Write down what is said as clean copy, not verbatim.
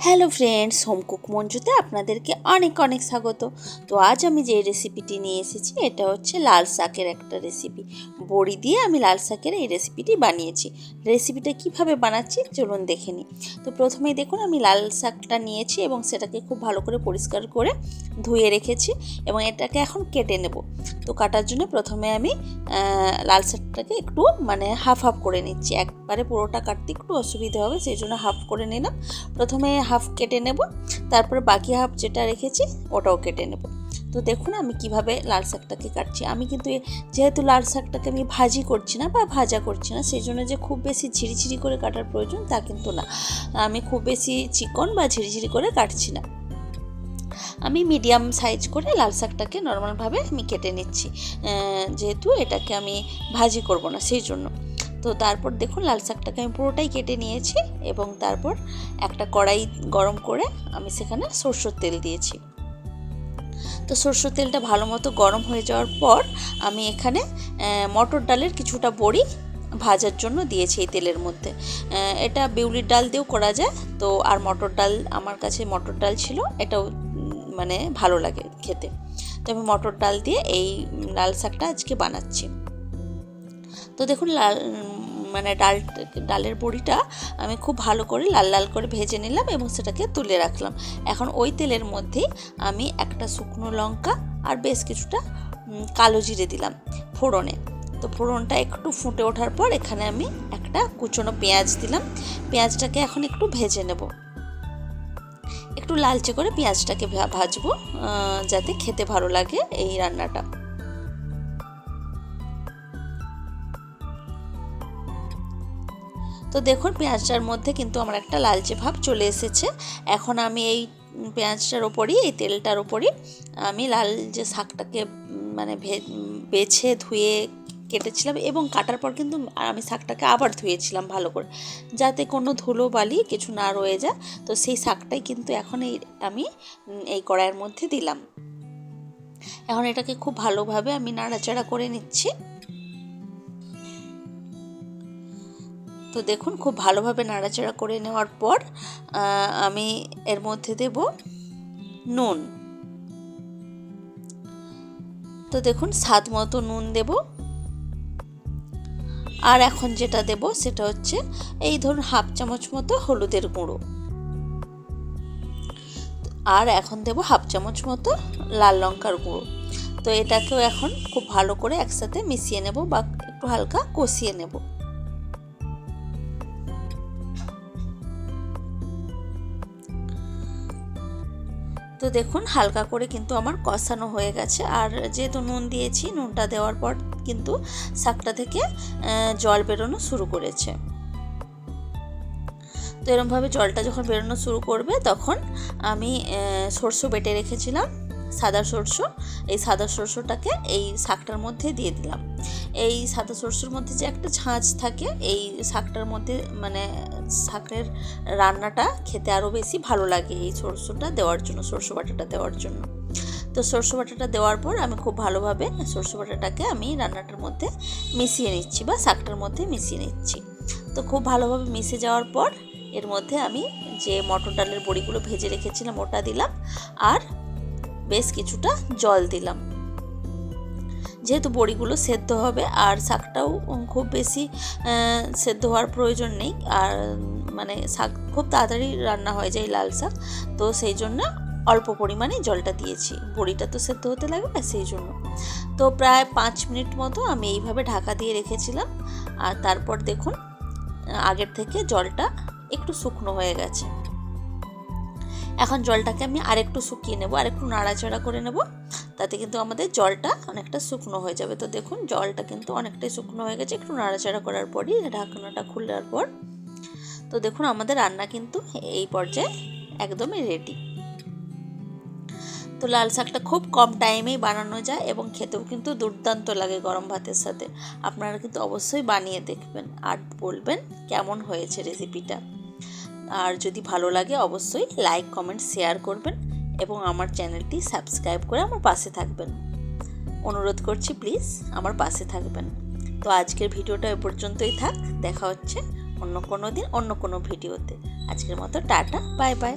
Hello friends, home cook মঞ্জুতে আপনাদেরকে অনেক অনেক স্বাগত। তো আজ আমি যে রেসিপিটি নিয়ে এসেছি এটা হচ্ছে লাল শাকের একটা রেসিপি। বড়ি দিয়ে আমি লাল শাকের এই রেসিপিটি বানিয়েছি। রেসিপিটা কিভাবে বানাচ্ছি চলুন দেখে নিই। তো প্রথমেই দেখুন আমি লাল শাকটা নিয়েছি এবং সেটাকে খুব ভালো করে পরিষ্কার করে ধুয়ে রেখেছি এবং এটাকে এখন কেটে নেব। তো কাটার জন্য প্রথমে আমি লাল শাকটাকে একটু হাফ হাফ করে নিচ্ছি। একবারে পুরোটা কাটতে একটু অসুবিধা হবে, সেই জন্য হাফ করে নিলাম। প্রথমে হাফ কেটে নেব, তারপর বাকি হাফ যেটা রেখেছি ওটাও কেটে নেব। তো দেখুন আমি কিভাবে লাল শাকটাকে কাটছি। আমি কিন্তু যেহেতু লাল শাকটাকে আমি ভাজি করছি না বা ভাজা করছি না, সেই জন্য যে খুব বেশি ঝিরিঝিরি করে কাটার প্রয়োজন তা কিন্তু না। আমি খুব বেশি চিকন বা ঝিরিঝিরি করে কাটছি না। আমি মিডিয়াম সাইজ করে লাল শাকটাকে নর্মালভাবে আমি কেটে নিচ্ছি, যেহেতু এটাকে আমি ভাজি করব না সেই জন্য। তো তারপর দেখুন লাল শাকটাকে আমি পুরোটাই কেটে নিয়েছি এবং তারপর একটা কড়াই গরম করে আমি সেখানে সরষের তেল দিয়েছি। তো সরষের তেলটা ভালো মতো গরম হয়ে যাওয়ার পর আমি এখানে মটর ডালের কিছুটা বড়ি ভাজার জন্য দিয়েছি এই তেলের মধ্যে। এটা বিউলির ডাল দিয়েও করা যায়। তো আর মটর ডাল, আমার কাছে মটর ডাল ছিল, এটাও ভালো লাগে খেতে। তো আমি মটর ডাল দিয়ে এই লাল শাকটা আজকে বানাচ্ছি। তো দেখুন ডালের বড়িটা আমি খুব ভালো করে লাল লাল করে ভেজে নিলাম এবং সেটাকে তুলে রাখলাম। এখন ওই তেলের মধ্যেই আমি একটা শুকনো লঙ্কা আর বেশ কিছুটা কালো জিরে দিলাম ফোড়নে। তো ফোড়নটা একটু ফুটে ওঠার পর এখানে আমি একটা কুচনো পেঁয়াজ দিলাম। পেঁয়াজটাকে এখন একটু ভেজে নেব, একটু লালচে করে পেঁয়াজটাকে ভাজবো, যাতে খেতে ভালো লাগে এই রান্নাটা। তো দেখুন পেঁয়াজটার মধ্যে কিন্তু আমার একটা লালচে ভাব চলে এসেছে। এখন আমি এই পেঁয়াজটার ওপরই, এই তেলটার ওপরই আমি লাল যে শাকটাকে বেছে ধুয়ে কেটেছিলাম এবং কাটার পর কিন্তু আমি শাকটাকে আবার ধুয়েছিলাম ভালো করে, যাতে কোনো ধুলো বালি কিছু না রয়ে যায়। তো সেই শাকটাই কিন্তু এখন আমি এই কড়াইয়ের মধ্যে দিলাম। এখন এটাকে খুব ভালোভাবে আমি নাড়াচাড়া করে নিচ্ছি। তো দেখুন খুব ভালোভাবে নাড়াচাড়া করে নেওয়ার পর আমি এর মধ্যে দেব নুন। তো দেখুন স্বাদ মতো নুন দেব। আর এখন যেটা দেব সেটা হচ্ছে এই ধরুন হাফ চামচ মতো হলুদের গুঁড়ো। আর এখন দেব হাফ চামচ মতো লাল লঙ্কার গুঁড়ো। তো এটাকেও এখন খুব ভালো করে একসাথে মিশিয়ে নেব বা একটু হালকা কষিয়ে নেব। তো দেখুন হালকা করে কিন্তু আমার কষানো হয়ে গেছে। আর যেহেতু নুন দিয়েছি, নুনটা দেওয়ার পর কিন্তু শাকটা থেকে জল বেরোনো শুরু করেছে। তো এরকমভাবে জলটা যখন বেরোনো শুরু করবে তখন আমি সরষে বেটে রেখেছিলাম, সাদা সরষে, এই সাদা সরষেটাকে এই শাকটার মধ্যে দিয়ে দিলাম। এই সাদা সরষের মধ্যে যে একটা ঝাঁঝ থাকে, এই শাকটার মধ্যে শাকের রান্নাটা খেতে আরও বেশি ভালো লাগে এই সরষেটা দেওয়ার জন্য, সরষে বাটাটা দেওয়ার জন্য। তো সরষে বাটাটা দেওয়ার পর আমি খুব ভালোভাবে সরষে বাটাটাকে আমি রান্নাটার মধ্যে মিশিয়ে নিচ্ছি বা শাকটার মধ্যে মিশিয়ে নিচ্ছি। তো খুব ভালোভাবে মিশে যাওয়ার পর এর মধ্যে আমি যে মটর ডালের বড়িগুলো ভেজে রেখেছিলাম ওটা দিলাম আর বেশ কিছুটা জল দিলাম। যেহেতু বড়িগুলো সেদ্ধ হবে আর শাকটাও খুব বেশি সেদ্ধ হওয়ার প্রয়োজন নেই, আর শাক খুব তাড়াতাড়ি রান্না হয়ে যায় লাল শাক, তো সেই জন্য অল্প পরিমাণে জলটা দিয়েছি। বড়িটা তো সেদ্ধ হতে লাগবে সেই জন্য। তো প্রায় 5 মিনিট মতো আমি এইভাবে ঢাকা দিয়ে রেখেছিলাম। আর তারপর দেখুন আগের থেকে জলটা একটু শুকনো হয়ে গেছে। এখন জলটাকে আমি আরেকটু শুকিয়ে নেব, আরেকটু নাড়াচাড়া করে নেব, তাতে কিন্তু আমাদের জলটা অনেকটা শুকনো হয়ে যাবে। তো দেখুন জলটা কিন্তু অনেকটাই শুকনো হয়ে গেছে একটু নাড়াচাড়া করার পরই, ঢাকনাটা খোলার পর। তো দেখুন আমাদের রান্না কিন্তু এই পর্যায়ে একদমই রেডি। তো লাল শাকটা খুব কম টাইমেই বানানো যায় এবং খেতেও কিন্তু দুর্দান্ত লাগে গরম ভাতের সাথে। আপনারা কিন্তু অবশ্যই বানিয়ে দেখবেন আর বলবেন কেমন হয়েছে রেসিপিটা। আর যদি ভালো লাগে অবশ্যই লাইক, কমেন্ট, শেয়ার করবেন এবং আমার চ্যানেলটি সাবস্ক্রাইব করে আমার পাশে থাকবেন। অনুরোধ করছি প্লিজ আমার পাশে থাকবেন। তো আজকের ভিডিওটা এ পর্যন্তই থাক, দেখা হচ্ছে অন্য কোনো দিন অন্য কোনো ভিডিওতে। আজকের মতো টাটা, বাই বাই।